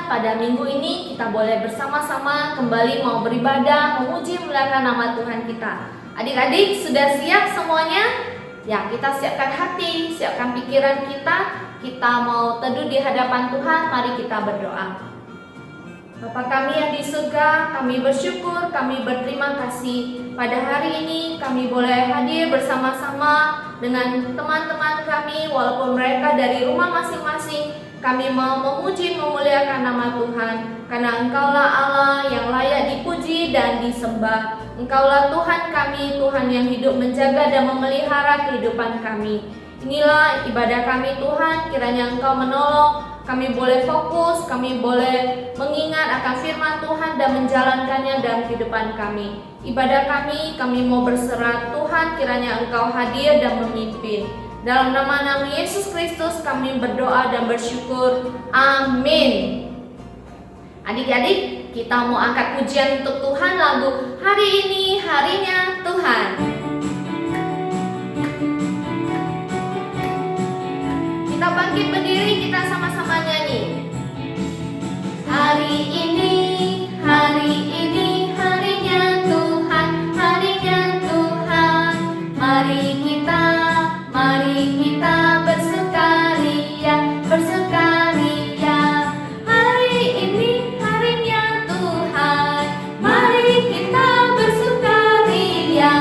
pada minggu ini kita boleh bersama-sama kembali mau beribadah, memuji memuliakan nama Tuhan kita. Adik-adik sudah siap semuanya? Ya, kita siapkan hati, siapkan pikiran kita mau teduh di hadapan Tuhan. Mari kita berdoa. Bapa kami yang di surga, kami bersyukur, kami berterima kasih. Pada hari ini kami boleh hadir bersama-sama dengan teman-teman kami, walaupun mereka dari rumah masing-masing. Kami mau memuji memuliakan nama Tuhan, karena Engkaulah Allah yang layak dipuji dan disembah. Engkaulah Tuhan kami, Tuhan yang hidup menjaga dan memelihara kehidupan kami. Inilah ibadah kami Tuhan, kiranya Engkau menolong. Kami boleh fokus, kami boleh mengingat akan firman Tuhan dan menjalankannya dalam kehidupan kami. Ibadah kami mau berserah Tuhan, kiranya Engkau hadir dan memimpin. Dalam nama Yesus Kristus kami berdoa dan bersyukur. Amin. Adik-adik, kita mau angkat pujian untuk Tuhan, lagu Hari Ini Harinya Tuhan. Kita bangkit berdiri, kita sama-sama nyanyi. Hari ini harinya Tuhan, harinya Tuhan. Mari kita bersukaria. Hari ini harinya Tuhan, mari kita bersukaria.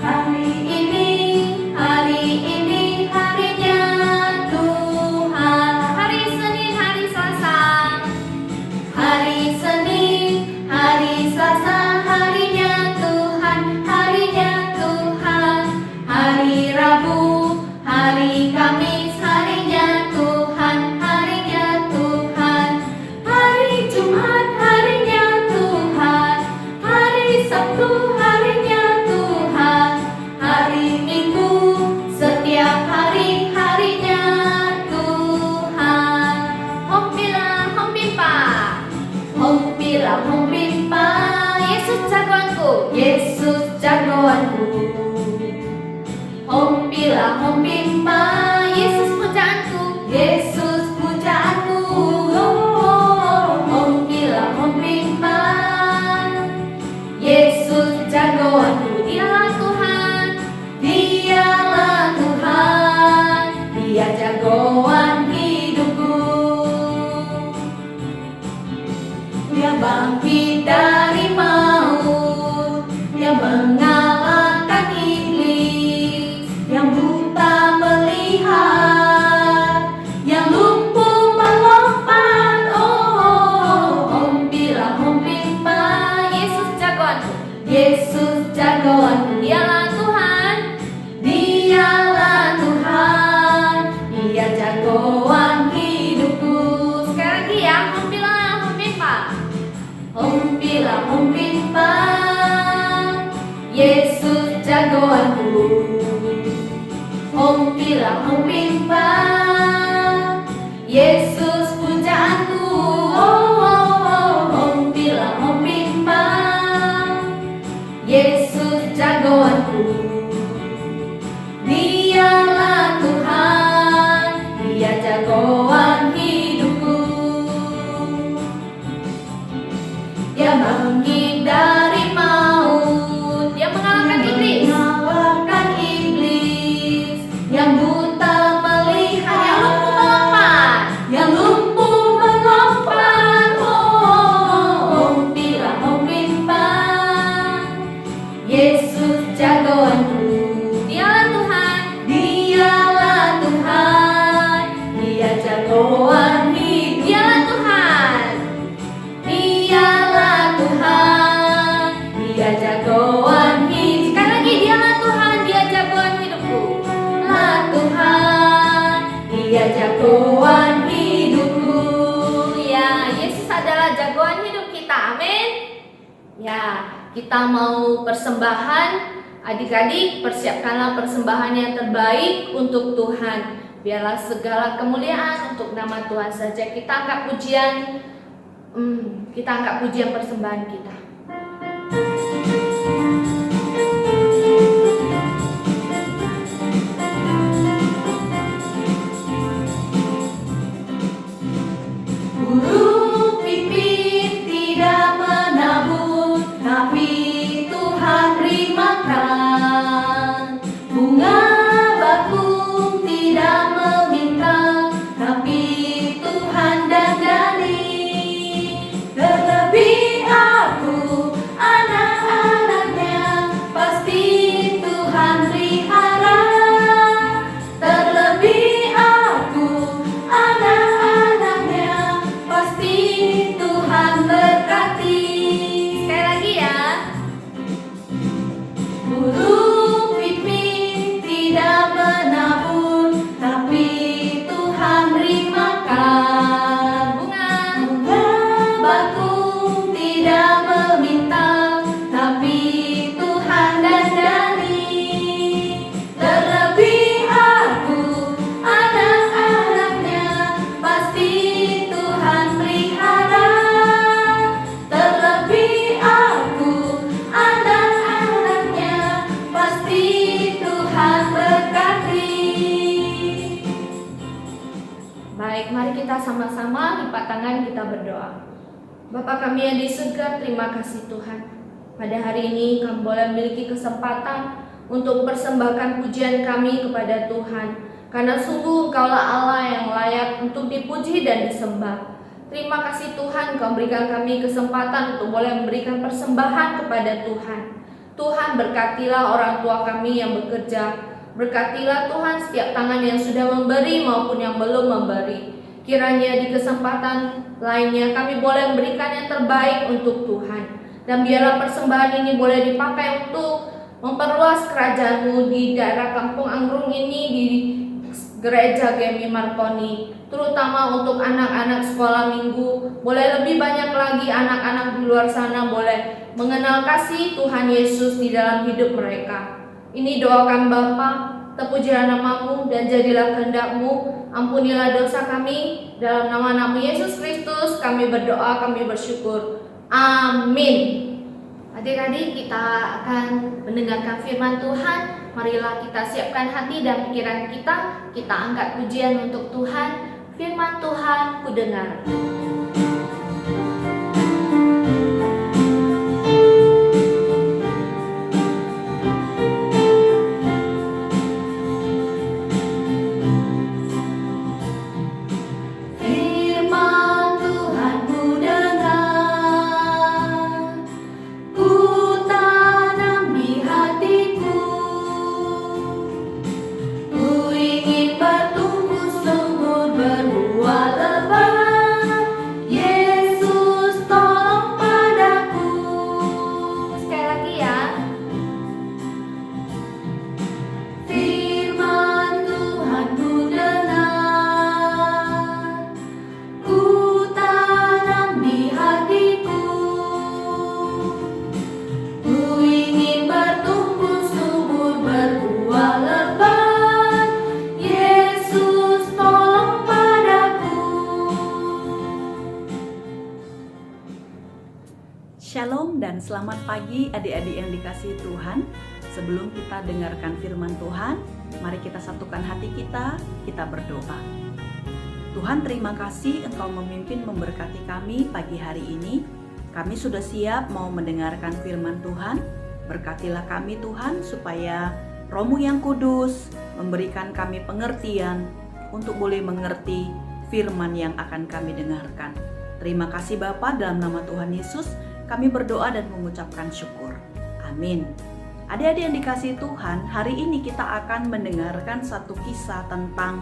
Hari ini harinya Tuhan. Hari Senin, hari Selasa. Hari Senin, hari Selasa, harinya Tuhan, harinya Tuhan. Hari Rabu, hari Kamis, harinya Tuhan, harinya Tuhan. Hari Jumat, harinya Tuhan. Hari Sabtu, harinya Tuhan. Hari Minggu, setiap hari, harinya Tuhan. Hompila, hompimpa. Hompila, hompimpa. Yesus jagoanku, Yesus jagoanku. Hompila, hompimpa. Yesus pujaanku, Yesus pujaanku. Hompila, hompimpa. Yesus jagoanku. Dialah Tuhan, dialah Tuhan. Dia jagoan hidupku. Dia bangkit dari maut, dia mengalahkan iblis. Yang buta melihat, yang lumpuh melompat. Hompila, hompimpa. Yesus jagoanku, Yesus jagoanku. Dialah Tuhan, dialah Tuhan. Dia jagoan hidupku. Sekali lagi ya, hompila, hompimpa. Hompila, hompimpa. Yesus jagoanku. Hompila, hompimpa. Yesus pujaanku. Hompila, hompimpa. Yesus jagoanku. Dialah Tuhan, dia jagoan hidupku. Dia bangkit dari maut, dia mengalahkan iblis. Yang buta melihat, yang lumpuh melompat. Hompila, hompimpa. Yesus jagoanku. Dialah Tuhan, dialah Tuhan. Dia jagoan hidup. Dialah Tuhan, dialah Tuhan. Dia jagoan hidup. Sekali lagi, dialah Tuhan, dia jagoan hidupku. Tuhan, dia jagoan hidupku. Ya, Yesus adalah jagoan hidup kita. Amin. Ya, kita mau persembahan. Adik-adik, persiapkanlah persembahan yang terbaik untuk Tuhan. Biarlah segala kemuliaan untuk nama Tuhan saja. Kita angkat pujian persembahan kita. Guru kita sama-sama lipat tangan, kita berdoa. Bapa kami yang di surga, terima kasih Tuhan. Pada hari ini kami boleh memiliki kesempatan untuk mempersembahkan pujian kami kepada Tuhan. Karena sungguh Engkaulah Allah yang layak untuk dipuji dan disembah. Terima kasih Tuhan, Kau berikan kami kesempatan untuk boleh memberikan persembahan kepada Tuhan. Tuhan, berkatilah orang tua kami yang bekerja. Berkatilah Tuhan setiap tangan yang sudah memberi maupun yang belum memberi. Kiranya di kesempatan lainnya kami boleh memberikan yang terbaik untuk Tuhan. Dan biarlah persembahan ini boleh dipakai untuk memperluas kerajaan-Mu di daerah Kampung Anggrung ini, di Gereja Gemi Marconi, terutama untuk anak-anak sekolah minggu. Boleh lebih banyak lagi anak-anak di luar sana boleh mengenal kasih Tuhan Yesus di dalam hidup mereka. Ini doakan Bapa, terpujilah nama-Mu dan jadilah kehendak-Mu. Ampunilah dosa kami, dalam nama Yesus Kristus kami berdoa, kami bersyukur. Amin. Adik-adik, kita akan mendengarkan firman Tuhan. Marilah kita siapkan hati dan pikiran kita. Kita angkat pujian untuk Tuhan. Firman Tuhan, ku dengar. Shalom dan selamat pagi adik-adik yang dikasihi Tuhan. Sebelum kita dengarkan firman Tuhan, mari kita satukan hati kita berdoa. Tuhan, terima kasih Engkau memimpin memberkati kami pagi hari ini. Kami sudah siap mau mendengarkan firman Tuhan. Berkatilah kami Tuhan supaya Roh-Mu yang kudus memberikan kami pengertian untuk boleh mengerti firman yang akan kami dengarkan. Terima kasih Bapa, dalam nama Tuhan Yesus kami berdoa dan mengucapkan syukur. Amin. Adik-adik yang dikasihi Tuhan, hari ini kita akan mendengarkan satu kisah tentang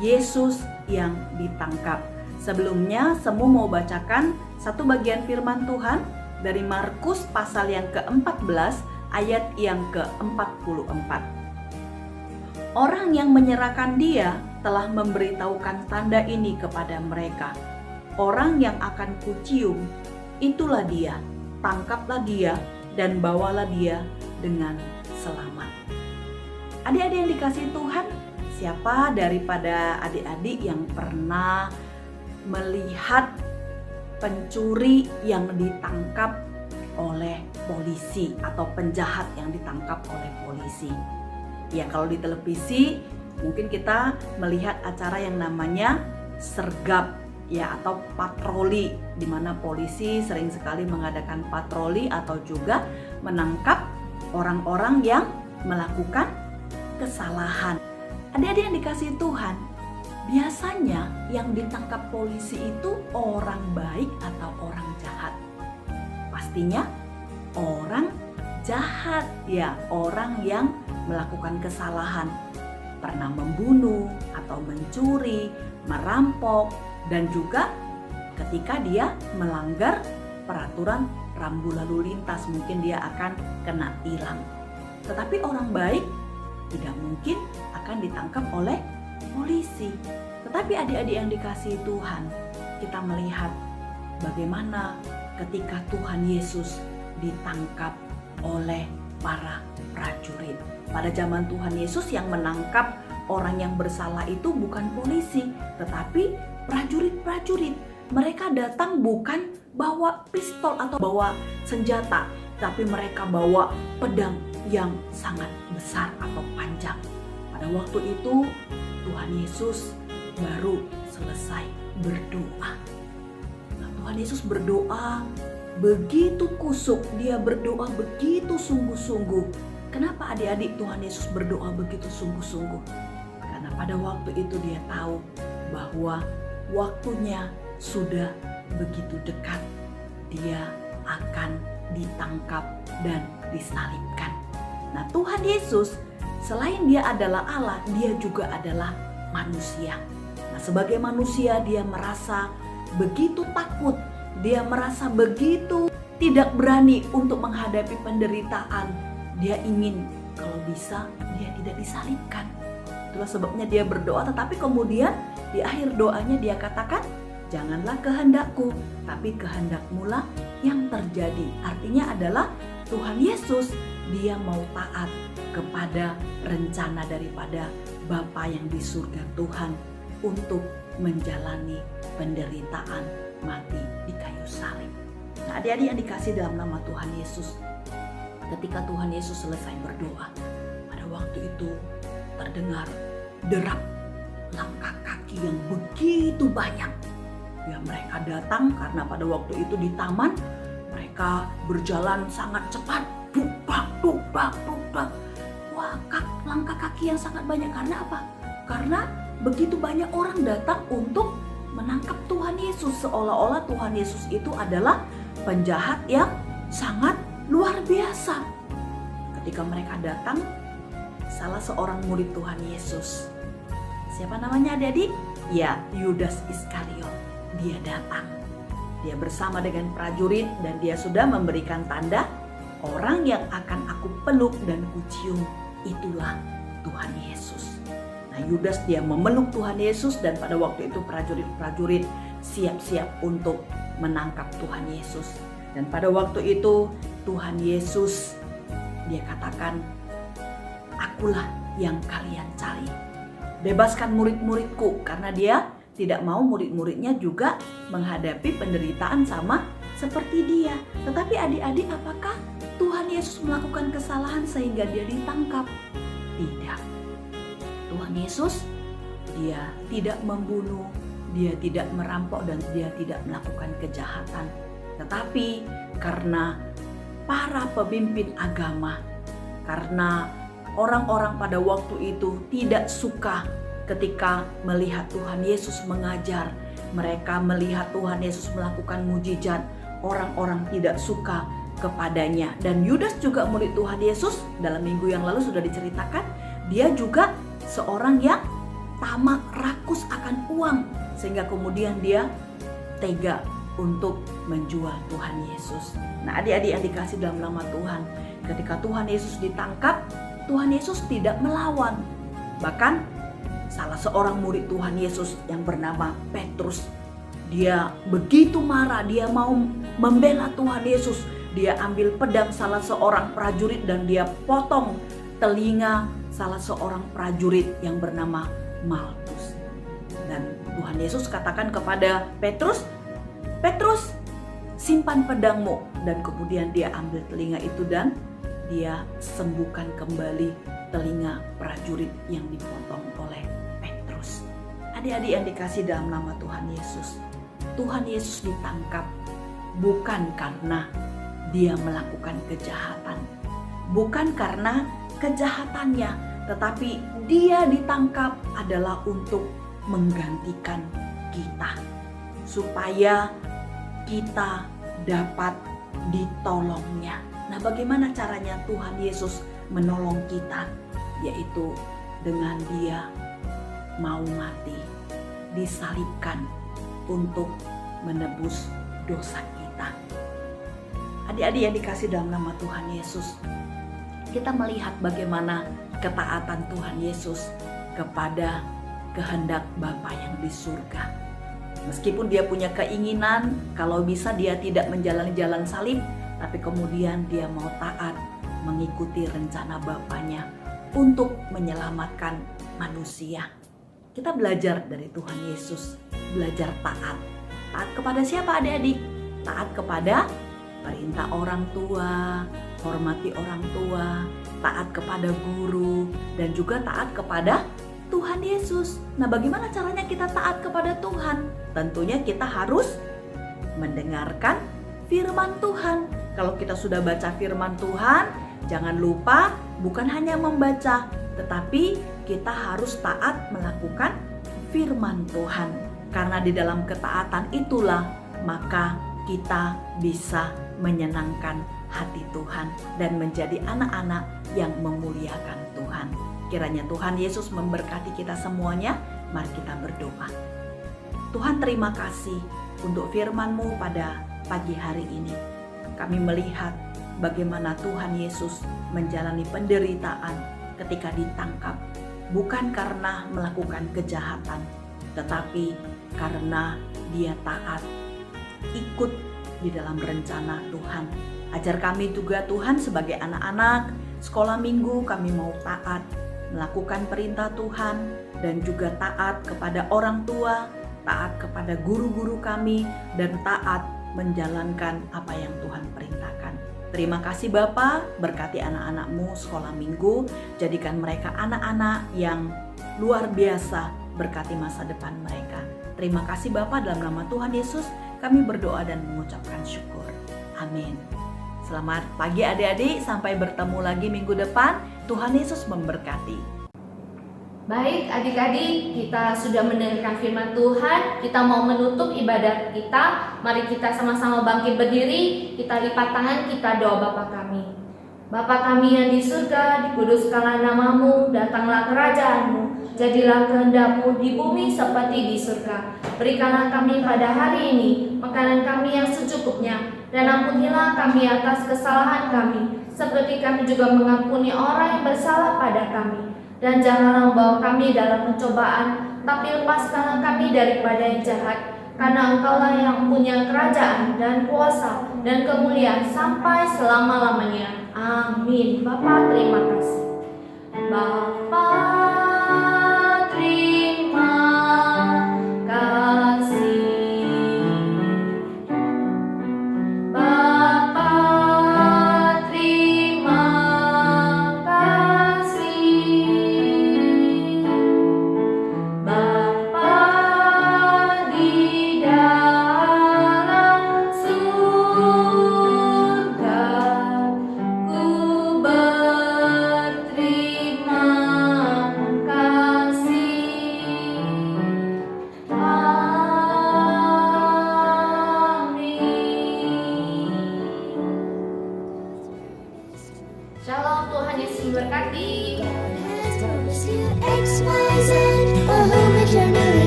Yesus yang ditangkap. Sebelumnya, Semu mau bacakan satu bagian firman Tuhan dari Markus pasal yang ke-14 ayat yang ke-44. Orang yang menyerahkan Dia telah memberitahukan tanda ini kepada mereka. Orang yang akan kucium, itulah Dia, tangkaplah Dia dan bawalah Dia dengan selamat. Adik-adik yang dikasihi Tuhan, siapa daripada adik-adik yang pernah melihat pencuri yang ditangkap oleh polisi atau penjahat yang ditangkap oleh polisi? Ya, kalau di televisi mungkin kita melihat acara yang namanya sergap, ya, atau patroli, di mana polisi sering sekali mengadakan patroli atau juga menangkap orang-orang yang melakukan kesalahan. Adik-adik yang dikasihi Tuhan, biasanya yang ditangkap polisi itu orang baik atau orang jahat? Pastinya orang jahat, ya, orang yang melakukan kesalahan, pernah membunuh atau mencuri, merampok, dan juga ketika dia melanggar peraturan rambu lalu lintas, mungkin dia akan kena tilang. Tetapi orang baik tidak mungkin akan ditangkap oleh polisi. Tetapi adik-adik yang dikasihi Tuhan, kita melihat bagaimana ketika Tuhan Yesus ditangkap oleh para prajurit. Pada zaman Tuhan Yesus, yang menangkap orang yang bersalah itu bukan polisi, tetapi prajurit-prajurit. Mereka datang bukan bawa pistol atau bawa senjata, tapi mereka bawa pedang yang sangat besar atau panjang. Pada waktu itu Tuhan Yesus baru selesai berdoa. Nah, Tuhan Yesus berdoa begitu kusuk, dia berdoa begitu sungguh-sungguh. Kenapa adik-adik Tuhan Yesus berdoa begitu sungguh-sungguh? Karena pada waktu itu dia tahu bahwa waktunya sudah begitu dekat. Dia akan ditangkap dan disalibkan. Nah, Tuhan Yesus selain dia adalah Allah, dia juga adalah manusia. Nah, sebagai manusia dia merasa begitu takut, dia merasa begitu tidak berani untuk menghadapi penderitaan. Dia ingin kalau bisa dia tidak disalibkan. Itulah sebabnya dia berdoa, tetapi kemudian di akhir doanya dia katakan, janganlah kehendakku, tapi kehendakmu-lah yang terjadi. Artinya adalah Tuhan Yesus dia mau taat kepada rencana daripada Bapa yang di surga Tuhan untuk menjalani penderitaan mati di kayu salib. Nah, adik-adik yang dikasih dalam nama Tuhan Yesus, ketika Tuhan Yesus selesai berdoa, pada waktu itu terdengar derap langkah kaki yang begitu banyak. Ya, mereka datang karena pada waktu itu di taman mereka berjalan sangat cepat, dubak, dubak, dubak. Wah, langkah kaki yang sangat banyak. Karena apa? Karena begitu banyak orang datang untuk menangkap Tuhan Yesus, seolah-olah Tuhan Yesus itu adalah penjahat yang sangat luar biasa. Ketika mereka datang, salah seorang murid Tuhan Yesus, siapa namanya adik-adik? Ya, Yudas Iskariot. Dia datang. Dia bersama dengan prajurit dan dia sudah memberikan tanda, orang yang akan aku peluk dan kucium itulah Tuhan Yesus. Nah, Yudas dia memeluk Tuhan Yesus dan pada waktu itu prajurit-prajurit siap-siap untuk menangkap Tuhan Yesus. Dan pada waktu itu Tuhan Yesus dia katakan, akulah yang kalian cari. Bebaskan murid-muridku, karena dia tidak mau murid-muridnya juga menghadapi penderitaan sama seperti dia. Tetapi adik-adik, apakah Tuhan Yesus melakukan kesalahan sehingga dia ditangkap? Tidak. Tuhan Yesus dia tidak membunuh, dia tidak merampok dan dia tidak melakukan kejahatan. Tetapi karena para pemimpin agama, karena orang-orang pada waktu itu tidak suka ketika melihat Tuhan Yesus mengajar, mereka melihat Tuhan Yesus melakukan mujizat, orang-orang tidak suka kepadanya. Dan Yudas juga murid Tuhan Yesus, dalam minggu yang lalu sudah diceritakan, dia juga seorang yang tamak, rakus akan uang, sehingga kemudian dia tega untuk menjual Tuhan Yesus. Nah, adik-adik yang dikasih dalam nama Tuhan, ketika Tuhan Yesus ditangkap, Tuhan Yesus tidak melawan. Bahkan salah seorang murid Tuhan Yesus yang bernama Petrus, dia begitu marah, dia mau membela Tuhan Yesus. Dia ambil pedang salah seorang prajurit dan dia potong telinga salah seorang prajurit yang bernama Malkus. Dan Tuhan Yesus katakan kepada Petrus, Petrus, simpan pedangmu. Dan kemudian dia ambil telinga itu dan dia sembuhkan kembali telinga prajurit yang dipotong oleh Petrus. Adik-adik yang dikasih dalam nama Tuhan Yesus, Tuhan Yesus ditangkap bukan karena dia melakukan kejahatan, bukan karena kejahatannya, tetapi dia ditangkap adalah untuk menggantikan kita, supaya kita dapat ditolongnya. Nah, bagaimana caranya Tuhan Yesus menolong kita? Yaitu dengan dia mau mati, disalibkan untuk menebus dosa kita. Adik-adik yang dikasih dalam nama Tuhan Yesus, kita melihat bagaimana ketaatan Tuhan Yesus kepada kehendak Bapa yang di surga. Meskipun dia punya keinginan, kalau bisa dia tidak menjalani jalan salib, tapi kemudian dia mau taat mengikuti rencana Bapanya untuk menyelamatkan manusia. Kita belajar dari Tuhan Yesus, belajar taat. Taat kepada siapa adik-adik? Taat kepada perintah orang tua, hormati orang tua, taat kepada guru, dan juga taat kepada Tuhan Yesus. Nah, bagaimana caranya kita taat kepada Tuhan? Tentunya kita harus mendengarkan firman Tuhan. Kalau kita sudah baca firman Tuhan, jangan lupa bukan hanya membaca, tetapi kita harus taat melakukan firman Tuhan. Karena di dalam ketaatan itulah maka kita bisa menyenangkan hati Tuhan dan menjadi anak-anak yang memuliakan Tuhan. Kiranya Tuhan Yesus memberkati kita semuanya. Mari kita berdoa. Tuhan, terima kasih untuk firman-Mu pada pagi hari ini. Kami melihat bagaimana Tuhan Yesus menjalani penderitaan ketika ditangkap, bukan karena melakukan kejahatan, tetapi karena Dia taat, ikut di dalam rencana Tuhan. Ajar kami juga Tuhan sebagai anak-anak sekolah minggu, kami mau taat melakukan perintah Tuhan dan juga taat kepada orang tua, taat kepada guru-guru kami, dan taat menjalankan apa yang Tuhan perintahkan. Terima kasih Bapa, berkati anak-anak-Mu sekolah minggu, jadikan mereka anak-anak yang luar biasa, berkati masa depan mereka. Terima kasih Bapa, dalam nama Tuhan Yesus kami berdoa dan mengucapkan syukur. Amin. Selamat pagi adik-adik, sampai bertemu lagi minggu depan. Tuhan Yesus memberkati. Baik adik-adik, kita sudah mendengarkan firman Tuhan. Kita mau menutup ibadat kita. Mari kita sama-sama bangkit berdiri. Kita lipat tangan, kita doa Bapa kami. Bapa kami yang di surga, dikuduskanlah nama-Mu, datanglah kerajaan-Mu, jadilah kehendak-Mu di bumi seperti di surga. Berikanlah kami pada hari ini makanan kami yang secukupnya, dan ampunilah kami atas kesalahan kami, seperti kami juga mengampuni orang yang bersalah pada kami. Dan janganlah membawa kami dalam pencobaan, tapi lepaskanlah kami daripada yang jahat. Karena Engkaulah yang punya kerajaan dan kuasa dan kemuliaan sampai selama-lamanya. Amin. Bapa, terima kasih. Bapa, terima kasih. Bapa, terima kasih. Bapa di dalam surga, ku berterima kasih. Amin. Shalom, Tuhan Yesus memberkati. X, Y, Z, a home eternally.